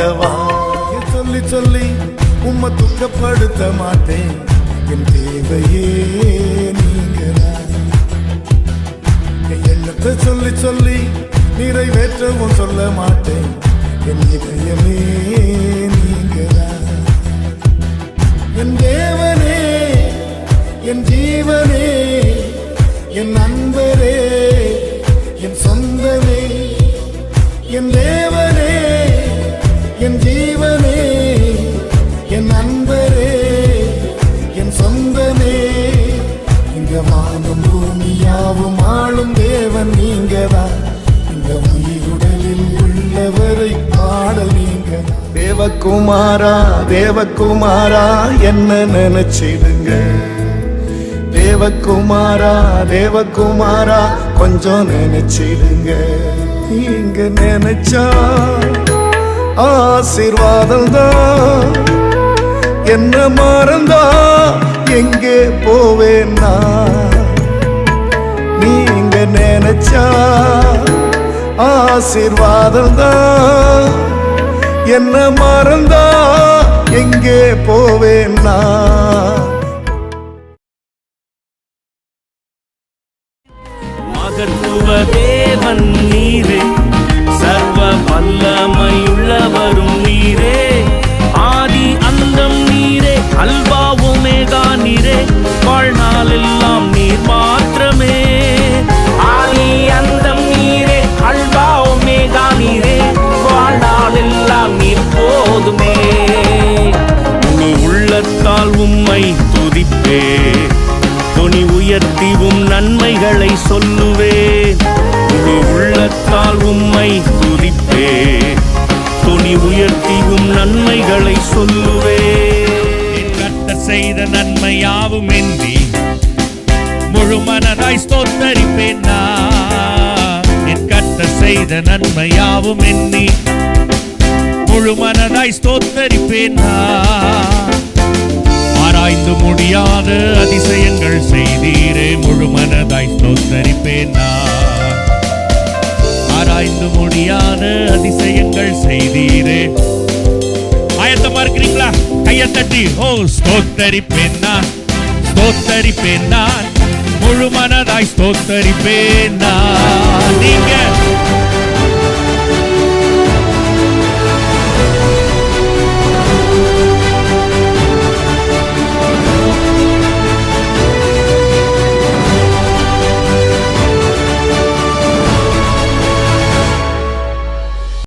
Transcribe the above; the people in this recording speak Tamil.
அல்லவா. சொல்லி சொல்லி உம்மை துக்கப்படுத்த மாட்டேன், என் தேவையே நீங்கதான். என் எண்ணத்தை சொல்லி சொல்லி நிறைவேற்றவும் சொல்ல மாட்டேன், என் இதயமே நீங்கதான். என் தேவனே, என் ஜீவனே, என் நண்பரே, என் சொந்தமே. என் தேவனே, என் ஜீவனே, என் நண்பரே, என் சொந்தமே. இங்க வானம் பூமியாவும் ஆளும் தேவன் நீங்கதான். இந்த உயிருடலில் உள்ளவரை பாடல் நீங்கதான். தேவகுமாரா, தேவகுமாரா, என்ன நினைச்சிடுங்க. தேவகுமாரா, தேவகுமாரா, கொஞ்சம் நினைச்சிடுங்க. நீங்க நினைச்சா ஆசீர்வாதம் தான். என்ன மறந்தா எங்கே போவேன்னா. நீங்க நினைச்சா ஆசீர்வாதம் தான். என்ன மறந்தா எங்கே போவேன்னா. மகத்துவ தேவன் நீரே, சர்வ வல்லமையுள்ளவரும் நீரே. ஆதி அந்தம் நீரே, அல்பா ஒமேகா நீரே. வாழ்நாள் எல்லாம் நீர் மாத்திரமே. ஆதி அந்தம் நீரே, அல்பா ஒமேகா நீரே. வாழ்நாள் எல்லாம் நீர் போதுமே. முழு உள்ளத்தால் உம்மை துதிப்பே, தொனி உயர்த்திவும் நன்மைகளை சொல்லுவேன். முழு உள்ளத்தால் உம்மை துதிப்பே, தொனி உயர்த்திவும் நன்மைகளை சொல்லுவேன். என் கர்த்தர் செய்த நன்மையாவும் எண்ணி முழு மனதாய் ஸ்தோத்தரிப்பேன் நான். என் கர்த்தர் செய்த நன்மையாவும் எண்ணி முழு மனதாய் ஸ்தோத்தரிப்பேன் நான். ஆராய்ந்து முடியாத அதிசயங்கள் செய்தீரே, முழு மனதாய் ஸ்தோத்தரிப்பேன் நான். ஆராய்ந்து முடியாத அதிசயங்கள் செய்தீரே. ஆயத்தமா இருக்கிறீங்களா? கையை தட்டி ஓ ஸ்தோத்தரிப்பேன் நான், ஸ்தோத்தரிப்பேன் நான், முழு மனதாய் ஸ்தோத்தரிப்பேன் நான். நீங்க